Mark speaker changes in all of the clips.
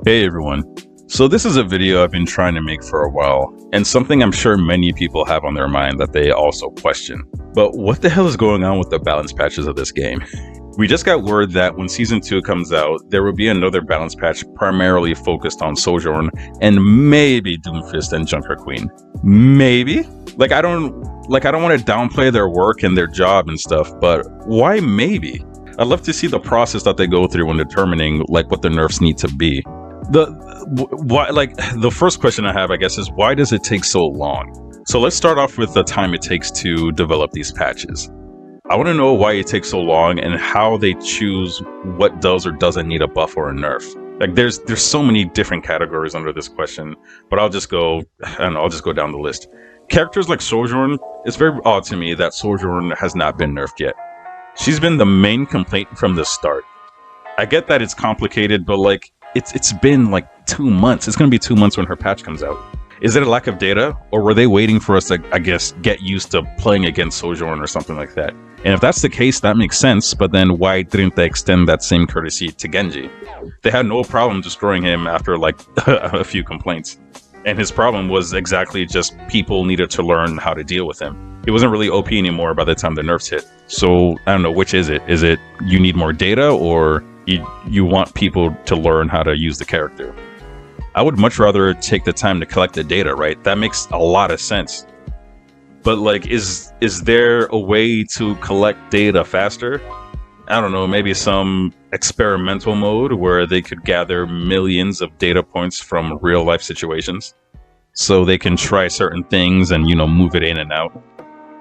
Speaker 1: Hey everyone. So this is a video I've been trying to make for a while, and something I'm sure many people have on their mind that they also question. But what the hell is going on with the balance patches of this game? We just got word that when Season 2 comes out, there will be another balance patch primarily focused on Sojourn and maybe Doomfist and Junker Queen. Maybe? I don't want to downplay their work and their job and stuff, but why maybe? I'd love to see the process that they go through when determining what the nerfs need to be. The first question I have, I guess, is why does it take so long? So let's start off with the time it takes to develop these patches. I want to know why it takes so long and how they choose what does or doesn't need a buff or a nerf. There's so many different categories under this question, but I'll just go down the list. Characters like Sojourn, it's very odd to me that Sojourn has not been nerfed yet. She's been the main complaint from the start. I get that it's complicated, but it's been 2 months. It's going to be 2 months when her patch comes out. Is it a lack of data, or were they waiting for us to, I guess, get used to playing against Sojourn or something like that? And if that's the case, that makes sense, but then why didn't they extend that same courtesy to Genji? They had no problem destroying him after a few complaints. And his problem was exactly just people needed to learn how to deal with him. He wasn't really OP anymore by the time the nerfs hit. So, I don't know, which is it? Is it you need more data, or you want people to learn how to use the character? I would much rather take the time to collect the data, right? That makes a lot of sense. But is there a way to collect data faster? I don't know, maybe some experimental mode where they could gather millions of data points from real life situations so they can try certain things and, move it in and out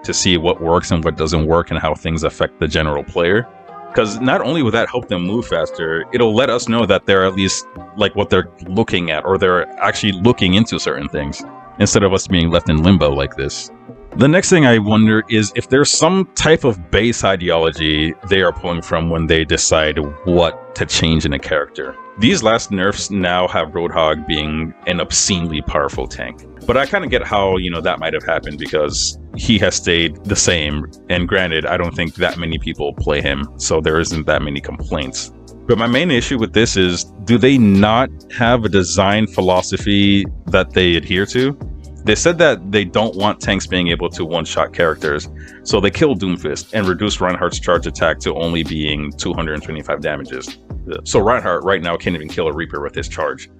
Speaker 1: to see what works and what doesn't work and how things affect the general player. Because not only will that help them move faster, it'll let us know that they're at least what they're looking at, or they're actually looking into certain things, instead of us being left in limbo like this. The next thing I wonder is if there's some type of base ideology they are pulling from when they decide what to change in a character. These last nerfs now have Roadhog being an obscenely powerful tank. But I kind of get how, that might have happened because he has stayed the same. And granted, I don't think that many people play him, so there isn't that many complaints. But my main issue with this is, do they not have a design philosophy that they adhere to? They said that they don't want tanks being able to one-shot characters, so they killed Doomfist and reduced Reinhardt's charge attack to only being 225 damages. So Reinhardt right now can't even kill a Reaper with his charge.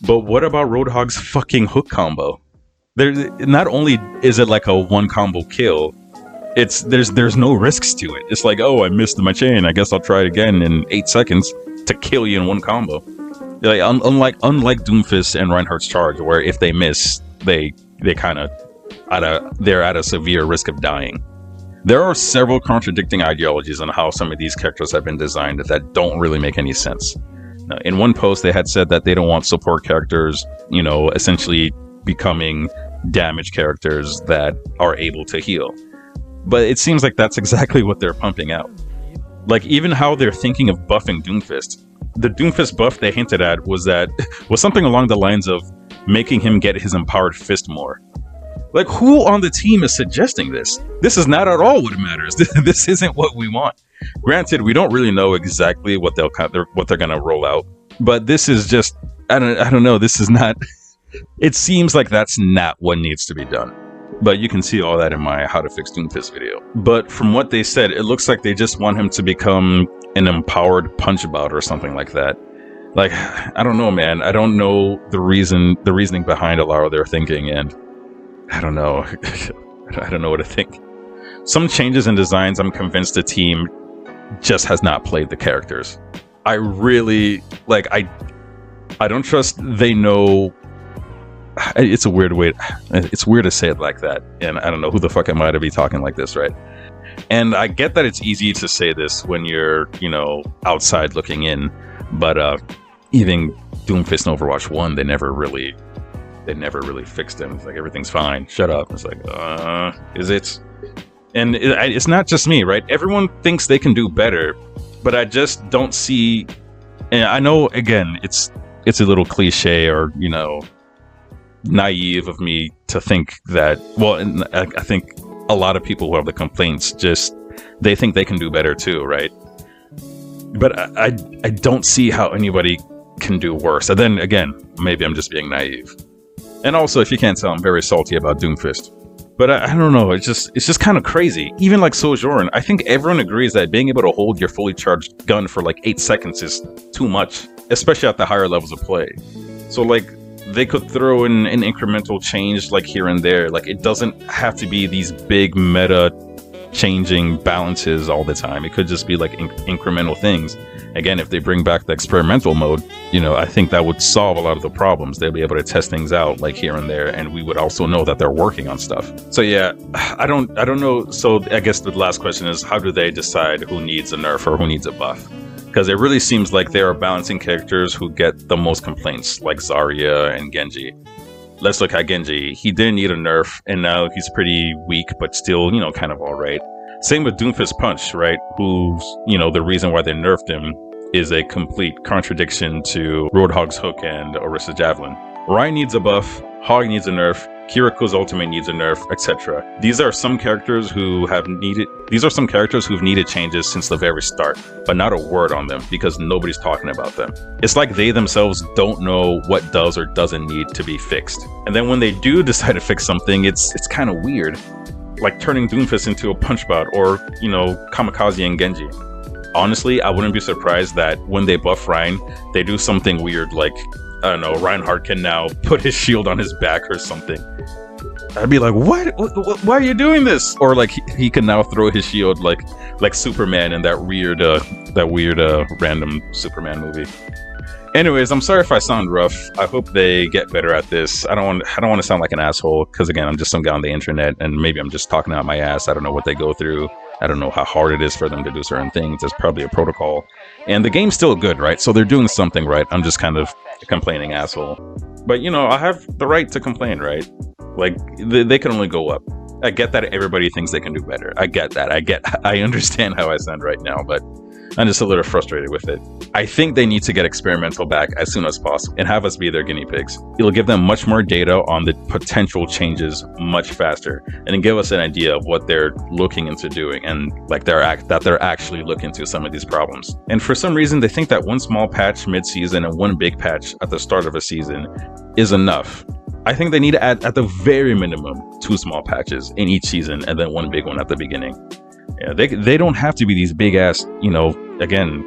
Speaker 1: But what about Roadhog's fucking hook combo? Not only is it a one combo kill, there's no risks to it. It's oh, I missed my chain, I guess I'll try it again in 8 seconds to kill you in one combo. Unlike Doomfist and Reinhardt's charge, where if they miss, they're at a severe risk of dying. There are several contradicting ideologies on how some of these characters have been designed that don't really make any sense. Now, in one post, they had said that they don't want support characters, essentially becoming damage characters that are able to heal. But it seems like that's exactly what they're pumping out. Even how they're thinking of buffing Doomfist. The Doomfist buff they hinted at was something along the lines of making him get his empowered fist more. Who on the team is suggesting this? This is not at all what matters. This isn't what we want. Granted, we don't really know exactly what they're gonna roll out, but this is just I don't know. This is not. It seems like that's not what needs to be done. But you can see all that in my How to Fix Doomfist video. But from what they said, it looks like they just want him to become an empowered punchbot or something like that. I don't know, man. I don't know the reasoning behind a lot of their thinking, and I don't know. I don't know what to think. Some changes in designs, I'm convinced the team just has not played the characters. I really, I don't trust they know. It's a weird way. It's weird to say it like that, and I don't know who the fuck am I to be talking like this, right? And I get that it's easy to say this when you're, outside looking in, but even Doomfist and Overwatch 1, they never really fixed him. It's everything's fine. Shut up. It's is it? And it's not just me, right? Everyone thinks they can do better, but I just don't see. And I know, again, it's a little cliche or naive of me to think that. Well, and I think a lot of people who have the complaints they think they can do better too, right? But I don't see how anybody can do worse. And then again, maybe I'm just being naive. And also, if you can't tell, I'm very salty about Doomfist. But I don't know, it's just kind of crazy. Even like Sojourn, I think everyone agrees that being able to hold your fully charged gun for like 8 seconds is too much, especially at the higher levels of play. So like, they could throw in an incremental change like here and there. Like, it doesn't have to be these big meta changing balances all the time. It could just be like incremental things. Again, if they bring back the experimental mode, you know, I think that would solve a lot of the problems. They'll be able to test things out like here and there, and we would also know that they're working on stuff. So yeah, I don't know. So I guess the last question is, how do they decide who needs a nerf or who needs a buff? Because it really seems like they are balancing characters who get the most complaints, like Zarya and Genji. Let's look at Genji. He didn't need a nerf, and now he's pretty weak, but still, you know, kind of all right. Same with Doomfist Punch, right? Who's, you know, the reason why they nerfed him is a complete contradiction to Roadhog's Hook and Orisa Javelin. Ryan needs a buff, Hog needs a nerf, Kiriko's ultimate needs a nerf, etc. These are some characters who've needed changes since the very start, but not a word on them because nobody's talking about them. It's like they themselves don't know what does or doesn't need to be fixed. And then when they do decide to fix something, it's kind of weird. Like turning Doomfist into a punch bot, or, you know, Kamikaze and Genji. Honestly, I wouldn't be surprised that when they buff Ryan, they do something weird like, I don't know, Reinhardt can now put his shield on his back or something. I'd be like, what? Why are you doing this? Or like he can now throw his shield like Superman in that weird random Superman movie. Anyways, I'm sorry if I sound rough. I hope they get better at this. I don't want to sound like an asshole, because again, I'm just some guy on the internet, and maybe I'm just talking out my ass. I don't know what they go through. I don't know how hard it is for them to do certain things. There's probably a protocol. And the game's still good, right? So they're doing something right. I'm just kind of a complaining asshole. But, you know, I have the right to complain, right? Like, they can only go up. I get that everybody thinks they can do better. I get that. I understand how I sound right now, but I'm just a little frustrated with it. I think they need to get experimental back as soon as possible and have us be their guinea pigs. It'll give them much more data on the potential changes much faster, and give us an idea of what they're looking into doing, and like they're actually looking into some of these problems. And for some reason, they think that one small patch mid-season and one big patch at the start of a season is enough. I think they need to add, at the very minimum, 2 small patches in each season and then one big one at the beginning. Yeah, they don't have to be these big ass, you know, again,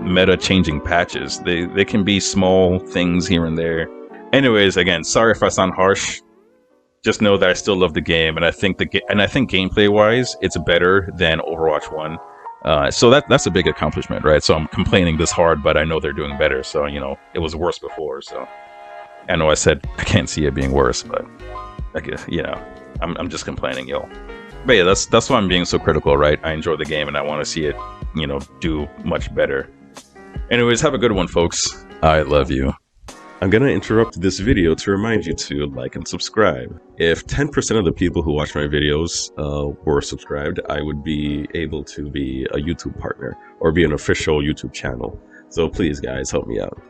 Speaker 1: meta changing patches. They can be small things here and there. Anyways, again, sorry if I sound harsh. Just know that I still love the game, and I think gameplay wise, it's better than Overwatch 1. So that's a big accomplishment, right? So I'm complaining this hard, but I know they're doing better. So, you know, it was worse before. So I know I said I can't see it being worse, but I guess, you know, I'm just complaining, y'all. But yeah, that's why I'm being so critical, right? I enjoy the game and I want to see it, you know, do much better. Anyways, have a good one, folks. I love you. I'm going to interrupt this video to remind you to like and subscribe. If 10% of the people who watch my videos were subscribed, I would be able to be a YouTube partner or be an official YouTube channel. So please, guys, help me out.